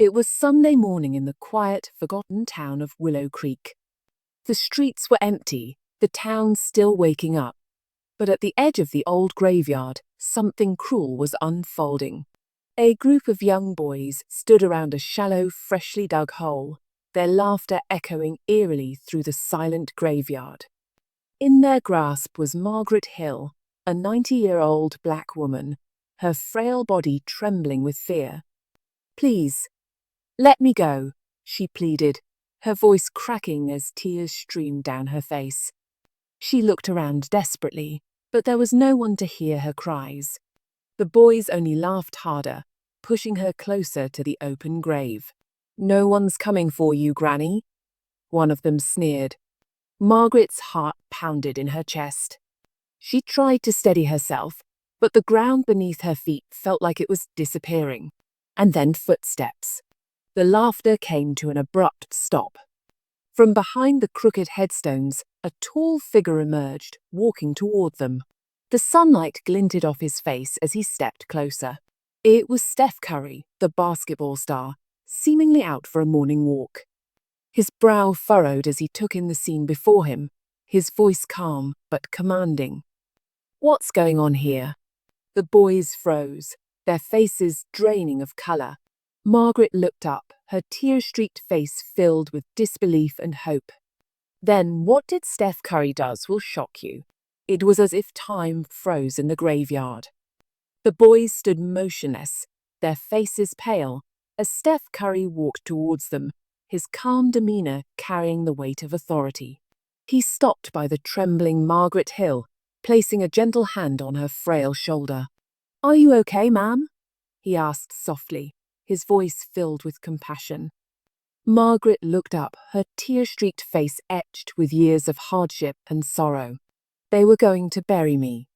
It was Sunday morning in the quiet, forgotten town of Willow Creek. The streets were empty, the town still waking up. But at the edge of the old graveyard, something cruel was unfolding. A group of young boys stood around a shallow, freshly dug hole, their laughter echoing eerily through the silent graveyard. In their grasp was Margaret Hill, a 90-year-old black woman, her frail body trembling with fear. "Please, let me go," she pleaded, her voice cracking as tears streamed down her face. She looked around desperately, but there was no one to hear her cries. The boys only laughed harder, pushing her closer to the open grave. "No one's coming for you, Granny," one of them sneered. Margaret's heart pounded in her chest. She tried to steady herself, but the ground beneath her feet felt like it was disappearing. And then footsteps. The laughter came to an abrupt stop. From behind the crooked headstones, a tall figure emerged, walking toward them. The sunlight glinted off his face as he stepped closer. It was Steph Curry, the basketball star, seemingly out for a morning walk. His brow furrowed as he took in the scene before him, his voice calm but commanding. "What's going on here?" The boys froze, their faces draining of color. Margaret looked up, her tear-streaked face filled with disbelief and hope. "Then what did Steph Curry does will shock you." It was as if time froze in the graveyard. The boys stood motionless, their faces pale, as Steph Curry walked towards them, his calm demeanor carrying the weight of authority. He stopped by the trembling Margaret Hill, placing a gentle hand on her frail shoulder. "Are you okay, ma'am?" he asked softly, his voice filled with compassion. Margaret looked up, her tear-streaked face etched with years of hardship and sorrow. "They were going to bury me.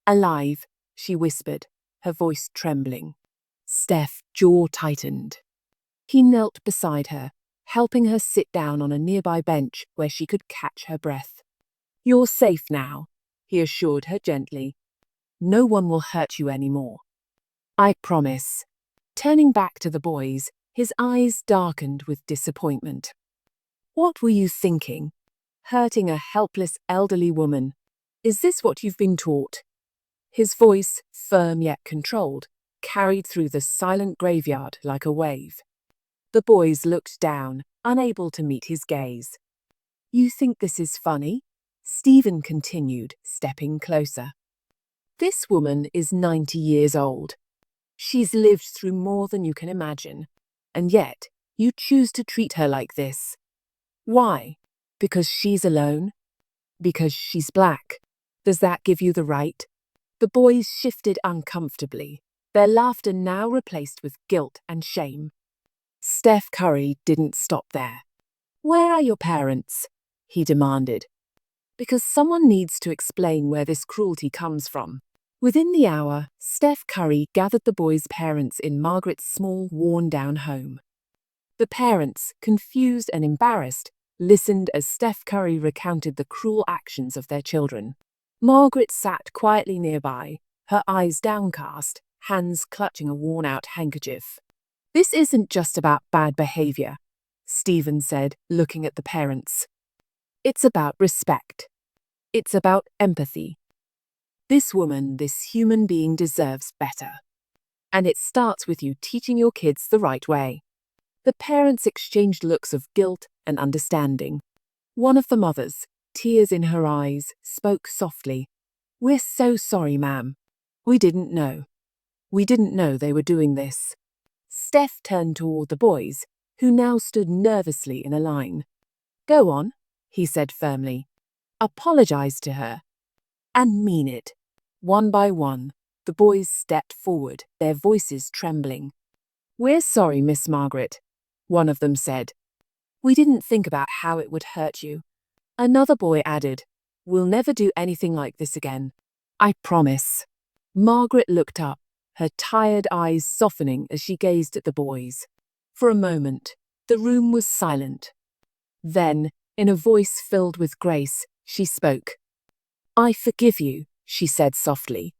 Alive," she whispered, her voice trembling. Steph's jaw tightened. He knelt beside her, helping her sit down on a nearby bench where she could catch her breath. "You're safe now," he assured her gently. "No one will hurt you anymore. I promise." Turning back to the boys, his eyes darkened with disappointment. "What were you thinking? Hurting a helpless elderly woman? Is this what you've been taught?" His voice, firm yet controlled, carried through the silent graveyard like a wave. The boys looked down, unable to meet his gaze. "You think this is funny?" Stephen continued, stepping closer. "This woman is 90 years old. She's lived through more than you can imagine. And yet, you choose to treat her like this. Why? Because she's alone? Because she's black? Does that give you the right?" The boys shifted uncomfortably, their laughter now replaced with guilt and shame. Steph Curry didn't stop there. "Where are your parents?" he demanded. "Because someone needs to explain where this cruelty comes from." Within the hour, Steph Curry gathered the boys' parents in Margaret's small, worn-down home. The parents, confused and embarrassed, listened as Steph Curry recounted the cruel actions of their children. Margaret sat quietly nearby, her eyes downcast, hands clutching a worn-out handkerchief. "This isn't just about bad behavior," Stephen said, looking at the parents. "It's about respect. It's about empathy. This woman, this human being deserves better. And it starts with you teaching your kids the right way." The parents exchanged looks of guilt and understanding. One of the mothers, tears in her eyes, spoke softly. "We're so sorry, ma'am. We didn't know. We didn't know they were doing this." Steph turned toward the boys, who now stood nervously in a line. "Go on," he said firmly. "Apologize to her. And mean it." One by one, the boys stepped forward, their voices trembling. "We're sorry, Miss Margaret," one of them said. "We didn't think about how it would hurt you." Another boy added, "We'll never do anything like this again. I promise." Margaret looked up, her tired eyes softening as she gazed at the boys. For a moment, the room was silent. Then, in a voice filled with grace, she spoke. "I forgive you," she said softly.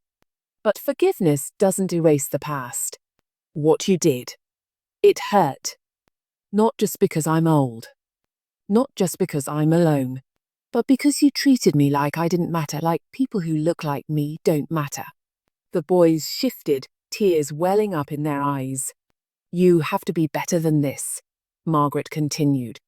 "But forgiveness doesn't erase the past. What you did, It hurt. Not just because I'm old. Not just because I'm alone. But because you treated me like I didn't matter, like people who look like me don't matter. The boys shifted, tears welling up in their eyes. You have to be better than this, Margaret continued.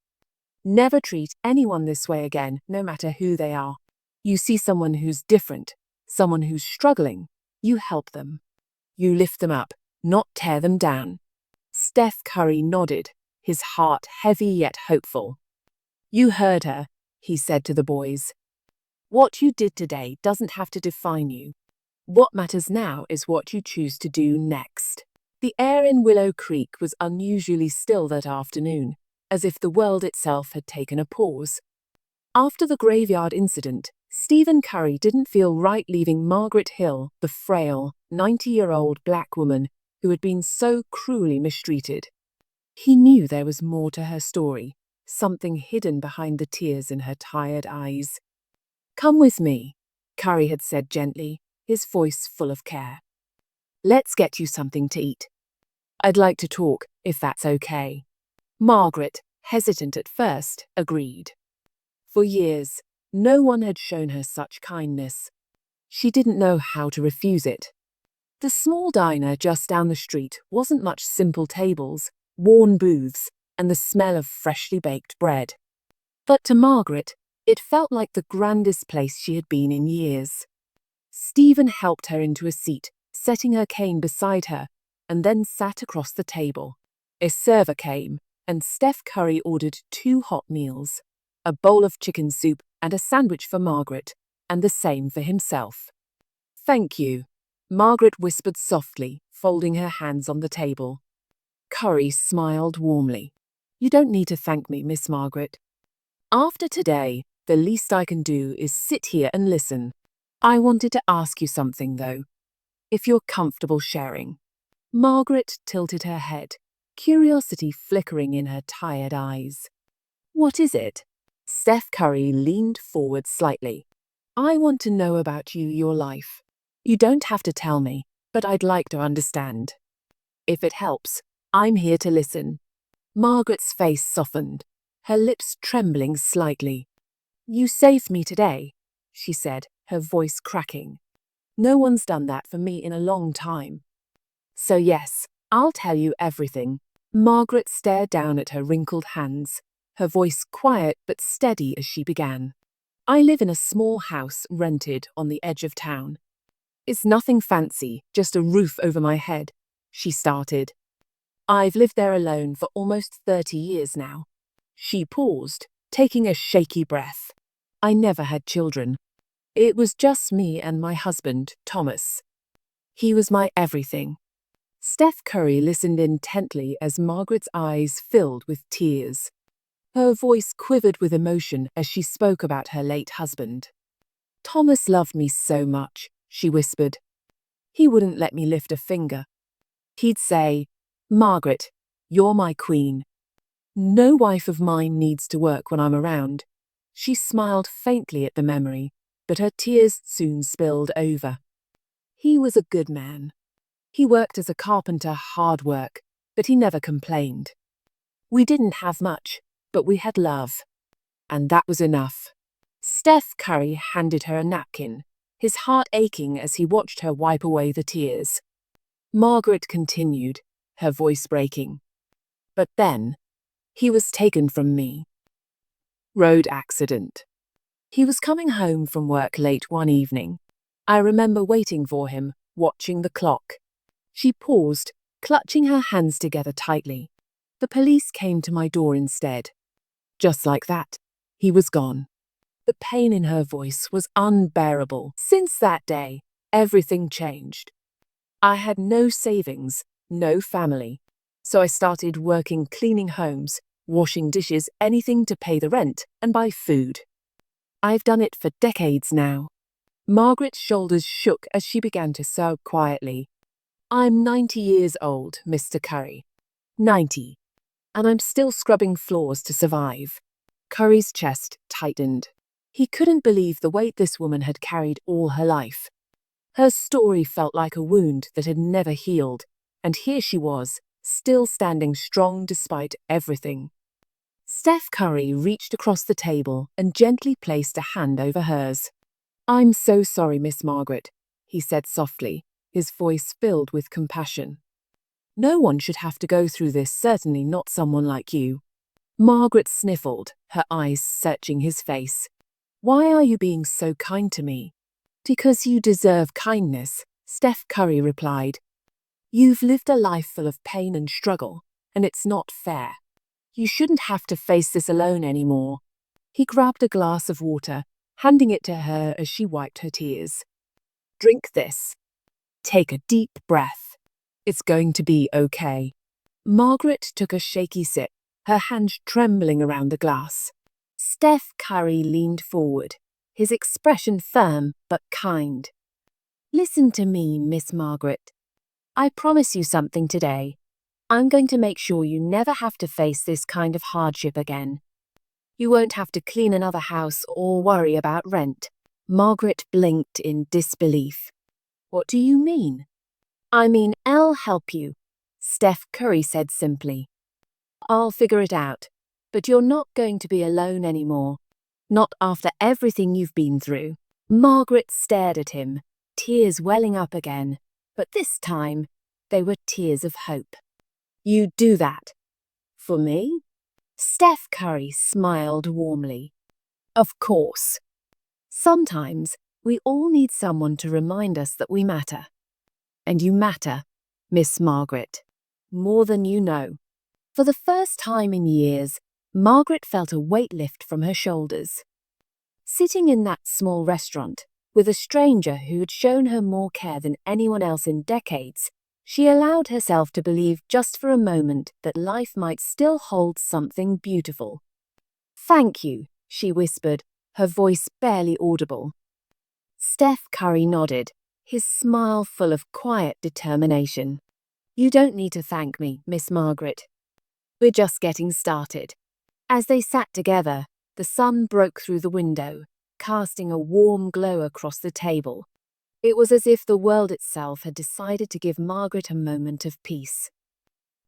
Never treat anyone this way again, no matter who they are. You see someone who's different, someone who's struggling, you help them. You lift them up, not tear them down. Steph Curry nodded, his heart heavy yet hopeful. You heard her, he said to the boys. What you did today doesn't have to define you. What matters now is what you choose to do next. The air in Willow Creek was unusually still that afternoon, as if the world itself had taken a pause. After the graveyard incident, Stephen Curry didn't feel right leaving Margaret Hill, the frail, 90-year-old black woman who had been so cruelly mistreated. He knew there was more to her story, something hidden behind the tears in her tired eyes. Come with me, Curry had said gently, his voice full of care. Let's get you something to eat. I'd like to talk, if that's okay. Margaret, hesitant at first, agreed. For years, no one had shown her such kindness. She didn't know how to refuse it. The small diner just down the street wasn't much simple tables, worn booths, and the smell of freshly baked bread. But to Margaret, it felt like the grandest place she had been in years. Stephen helped her into a seat, setting her cane beside her, and then sat across the table. A server came, and Steph Curry ordered 2 hot meals, a bowl of chicken soup and a sandwich for Margaret, and the same for himself. Thank you, Margaret whispered softly, folding her hands on the table. Curry smiled warmly. You don't need to thank me, Miss Margaret. After today, the least I can do is sit here and listen. I wanted to ask you something, though, if you're comfortable sharing. Margaret tilted her head, curiosity flickering in her tired eyes. What is it? Steph Curry leaned forward slightly. I want to know about you, your life. You don't have to tell me, but I'd like to understand. If it helps, I'm here to listen. Margaret's face softened, her lips trembling slightly. You saved me today, she said, her voice cracking. No one's done that for me in a long time. So yes, I'll tell you everything. Margaret stared down at her wrinkled hands, her voice quiet but steady as she began. I live in a small house rented on the edge of town. It's nothing fancy, just a roof over my head, she started. I've lived there alone for almost 30 years now. She paused, taking a shaky breath. I never had children. It was just me and my husband, Thomas. He was my everything. Steph Curry listened intently as Margaret's eyes filled with tears. Her voice quivered with emotion as she spoke about her late husband. Thomas loved me so much, she whispered. He wouldn't let me lift a finger. He'd say, Margaret, you're my queen. No wife of mine needs to work when I'm around. She smiled faintly at the memory, but her tears soon spilled over. He was a good man. He worked as a carpenter, hard work, but he never complained. We didn't have much, but we had love. And that was enough. Steph Curry handed her a napkin, his heart aching as he watched her wipe away the tears. Margaret continued, her voice breaking. But then, he was taken from me. Road accident. He was coming home from work late one evening. I remember waiting for him, watching the clock. She paused, clutching her hands together tightly. The police came to my door instead. Just like that, he was gone. The pain in her voice was unbearable. Since that day, everything changed. I had no savings, no family. So I started working cleaning homes, washing dishes, anything to pay the rent and buy food. I've done it for decades now. Margaret's shoulders shook as she began to sob quietly. I'm 90 years old, Mr. Curry. 90. And I'm still scrubbing floors to survive. Curry's chest tightened. He couldn't believe the weight this woman had carried all her life. Her story felt like a wound that had never healed, and here she was, still standing strong despite everything. Steph Curry reached across the table and gently placed a hand over hers. "I'm so sorry, Miss Margaret," he said softly, his voice filled with compassion. "No one should have to go through this, certainly not someone like you." Margaret sniffled, her eyes searching his face. "Why are you being so kind to me?" "Because you deserve kindness," Steph Curry replied. "You've lived a life full of pain and struggle, and it's not fair. You shouldn't have to face this alone anymore." He grabbed a glass of water, handing it to her as she wiped her tears. "Drink this. Take a deep breath. It's going to be okay." Margaret took a shaky sip, her hands trembling around the glass. Steph Curry leaned forward, his expression firm but kind. "Listen to me, Miss Margaret. I promise you something today. I'm going to make sure you never have to face this kind of hardship again. You won't have to clean another house or worry about rent." Margaret blinked in disbelief. "What do you mean?" "I mean, I'll help you," Steph Curry said simply. "I'll figure it out, but you're not going to be alone anymore. Not after everything you've been through." Margaret stared at him, tears welling up again, but this time they were tears of hope. "You do that? For me?" Steph Curry smiled warmly. "Of course. Sometimes we all need someone to remind us that we matter. And you matter, Miss Margaret, more than you know." For the first time in years, Margaret felt a weight lift from her shoulders. Sitting in that small restaurant, with a stranger who had shown her more care than anyone else in decades, she allowed herself to believe just for a moment that life might still hold something beautiful. "Thank you," she whispered, her voice barely audible. Steph Curry nodded, his smile full of quiet determination. "You don't need to thank me, Miss Margaret. We're just getting started." As they sat together, the sun broke through the window, casting a warm glow across the table. It was as if the world itself had decided to give Margaret a moment of peace.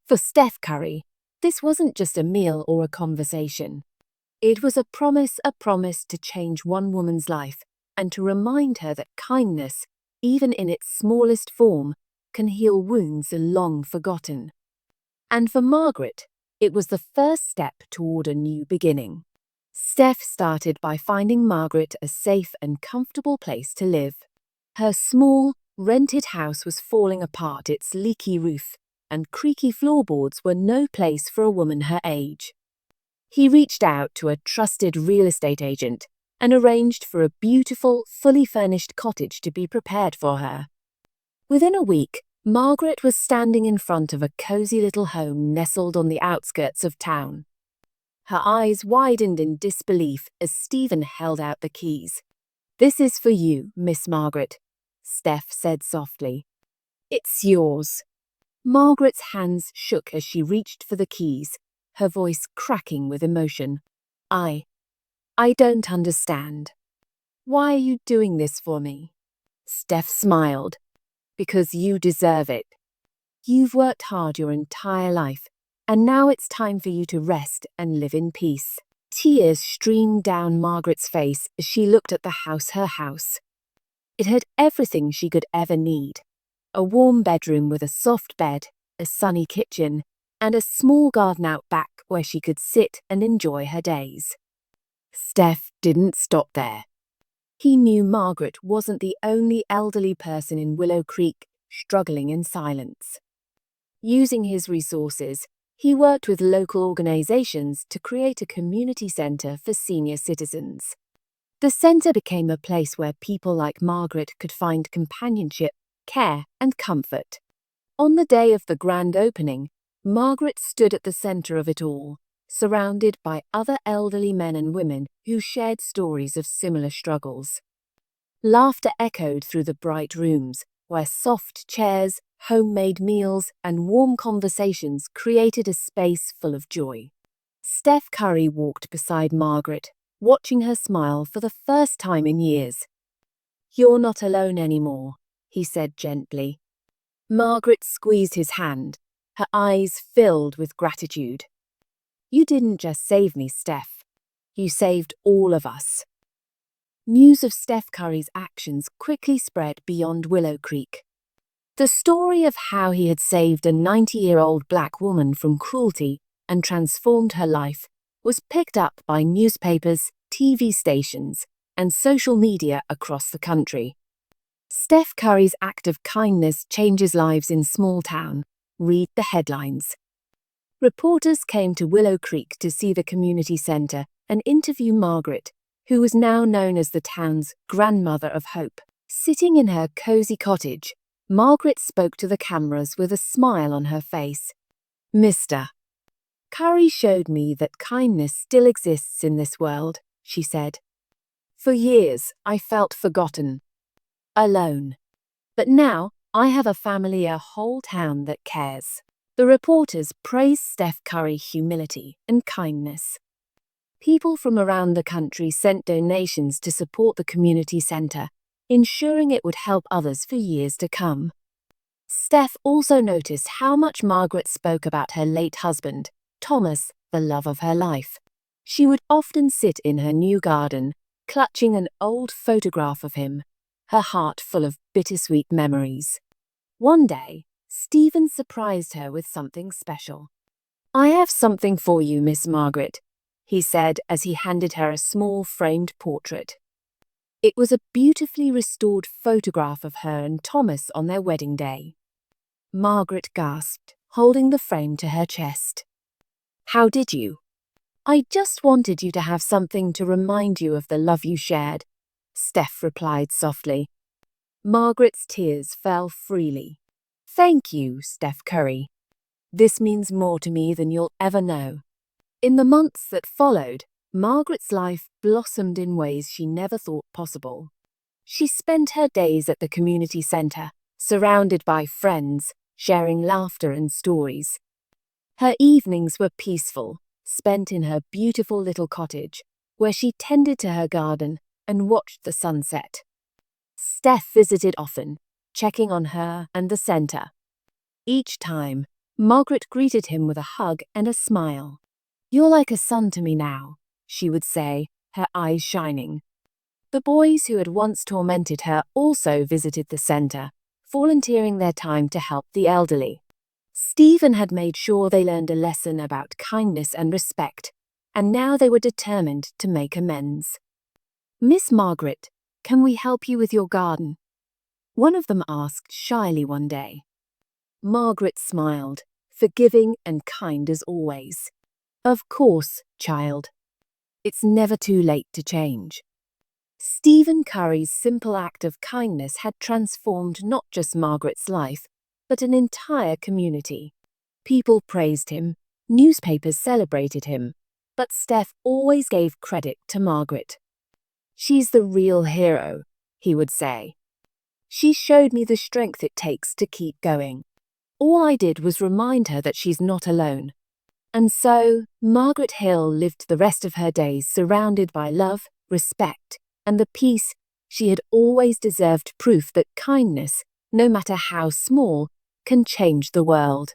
For Steph Curry, this wasn't just a meal or a conversation. It was a promise to change one woman's life and to remind her that kindness, even in its smallest form, can heal wounds long forgotten. And for Margaret, it was the first step toward a new beginning. Steph started by finding Margaret a safe and comfortable place to live. Her small, rented house was falling apart, its leaky roof and creaky floorboards were no place for a woman her age. He reached out to a trusted real estate agent and arranged for a beautiful, fully furnished cottage to be prepared for her. Within a week, Margaret was standing in front of a cozy little home nestled on the outskirts of town. Her eyes widened in disbelief as Stephen held out the keys. "This is for you, Miss Margaret," Steph said softly. "It's yours." Margaret's hands shook as she reached for the keys, her voice cracking with emotion. I don't understand. Why are you doing this for me?" Steph smiled. "Because you deserve it. You've worked hard your entire life, and now it's time for you to rest and live in peace." Tears streamed down Margaret's face as she looked at her house. It had everything she could ever need. A warm bedroom with a soft bed, a sunny kitchen, and a small garden out back where she could sit and enjoy her days. Steph didn't stop there. He knew Margaret wasn't the only elderly person in Willow Creek struggling in silence. Using his resources, he worked with local organizations to create a community center for senior citizens. The center became a place where people like Margaret could find companionship, care, and comfort. On the day of the grand opening, Margaret stood at the center of it all, surrounded by other elderly men and women who shared stories of similar struggles. Laughter echoed through the bright rooms, where soft chairs, homemade meals, and warm conversations created a space full of joy. Steph Curry walked beside Margaret, watching her smile for the first time in years. "You're not alone anymore," he said gently. Margaret squeezed his hand, her eyes filled with gratitude. "You didn't just save me, Steph. You saved all of us." News of Steph Curry's actions quickly spread beyond Willow Creek. The story of how he had saved a 90-year-old black woman from cruelty and transformed her life was picked up by newspapers, TV stations, and social media across the country. Steph Curry's act of kindness changes lives in small town. Read the headlines. Reporters came to Willow Creek to see the community center and interview Margaret, who was now known as the town's grandmother of hope. Sitting in her cozy cottage, Margaret spoke to the cameras with a smile on her face. "Mr. Curry showed me that kindness still exists in this world," she said. "For years, I felt forgotten, alone. But now, I have a family, a whole town that cares." The reporters praised Steph Curry's humility and kindness. People from around the country sent donations to support the community center, ensuring it would help others for years to come. Steph also noticed how much Margaret spoke about her late husband, Thomas, the love of her life. She would often sit in her new garden, clutching an old photograph of him, her heart full of bittersweet memories. One day, Stephen surprised her with something special. "I have something for you, Miss Margaret," he said as he handed her a small framed portrait. It was a beautifully restored photograph of her and Thomas on their wedding day. Margaret gasped, holding the frame to her chest. "How did you?" "I just wanted you to have something to remind you of the love you shared," Steph replied softly. Margaret's tears fell freely. "Thank you, Steph Curry. This means more to me than you'll ever know." In the months that followed, Margaret's life blossomed in ways she never thought possible. She spent her days at the community center, surrounded by friends, sharing laughter and stories. Her evenings were peaceful, spent in her beautiful little cottage, where she tended to her garden and watched the sunset. Steph visited often, checking on her and the center. Each time, Margaret greeted him with a hug and a smile. "You're like a son to me now," she would say, her eyes shining. The boys who had once tormented her also visited the center, volunteering their time to help the elderly. Stephen had made sure they learned a lesson about kindness and respect, and now they were determined to make amends. "Miss Margaret, can we help you with your garden?" one of them asked shyly one day. Margaret smiled, forgiving and kind as always. "Of course, child. It's never too late to change." Stephen Curry's simple act of kindness had transformed not just Margaret's life, but an entire community. People praised him, newspapers celebrated him, but Steph always gave credit to Margaret. "She's the real hero," he would say. "She showed me the strength it takes to keep going. All I did was remind her that she's not alone." And so, Margaret Hill lived the rest of her days surrounded by love, respect, and the peace she had always deserved, proof that kindness, no matter how small, can change the world.